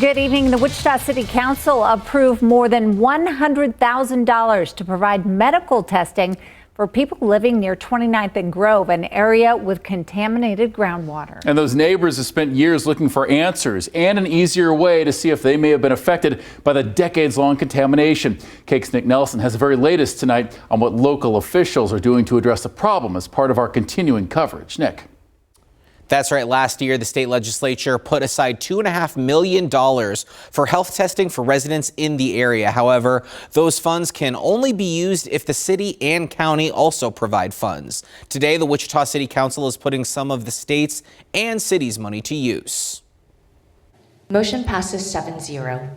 Good evening. The Wichita City Council approved more than $100,000 to provide medical testing for people living near 29th and Grove, an area with contaminated groundwater. And those neighbors have spent years looking for answers and an easier way to see if they may have been affected by the decades-long contamination. KAKE's Nick Nelson has the very latest tonight on what local officials are doing to address the problem as part of our continuing coverage. Nick. That's right. Last year, the state legislature put aside $2.5 million for health testing for residents in the area. However, those funds can only be used if the city and county also provide funds. Today, the Wichita City Council is putting some of the state's and city's money to use. Motion passes 7-0.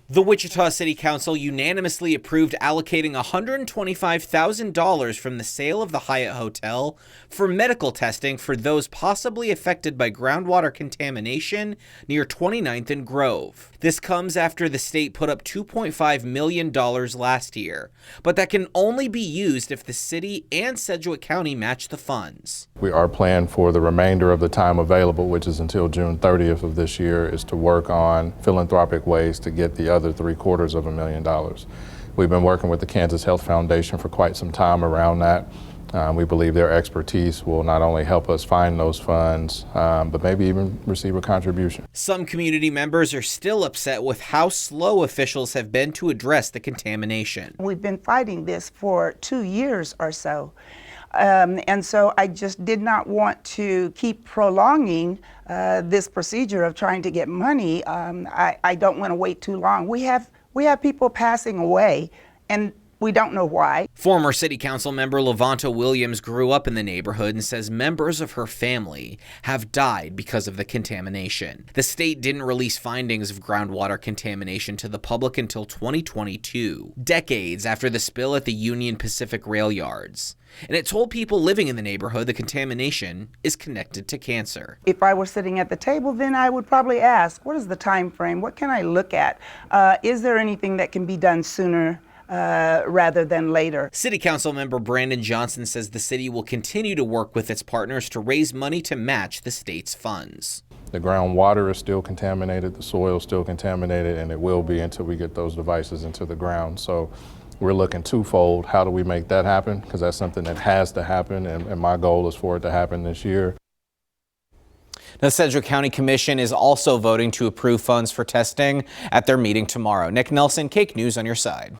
The Wichita City Council unanimously approved allocating $125,000 from the sale of the Hyatt Hotel for medical testing for those possibly affected by groundwater contamination near 29th and Grove. This comes after the state put up $2.5 million last year, but that can only be used if the city and Sedgwick County match the funds. We are planning for the remainder of the time available, which is until June 30th of this year, is to work on philanthropic ways to get the other $750,000. We've been working with the Kansas Health Foundation for quite some time around that. We believe their expertise will not only help us find those funds, but maybe even receive a contribution. Some community members are still upset with how slow officials have been to address the contamination. We've been fighting this for 2 years or so. And so I just did not want to keep prolonging this procedure of trying to get money. I don't want to wait too long. We have people passing away, and we don't know why. Former City Council member Levanta Williams grew up in the neighborhood and says members of her family have died because of the contamination. The state didn't release findings of groundwater contamination to the public until 2022, decades after the spill at the Union Pacific rail yards. And it told people living in the neighborhood the contamination is connected to cancer. If I were sitting at the table, then I would probably ask, what is the time frame? What can I look at? Is there anything that can be done sooner rather than later? City Council member Brandon Johnson says the city will continue to work with its partners to raise money to match the state's funds. The groundwater is still contaminated, the soil is still contaminated, and it will be until we get those devices into the ground. So we're looking twofold. How do we make that happen? Because that's something that has to happen, and my goal is for it to happen this year. The Sedgwick County Commission is also voting to approve funds for testing at their meeting tomorrow. Nick Nelson, KAKE News on your side.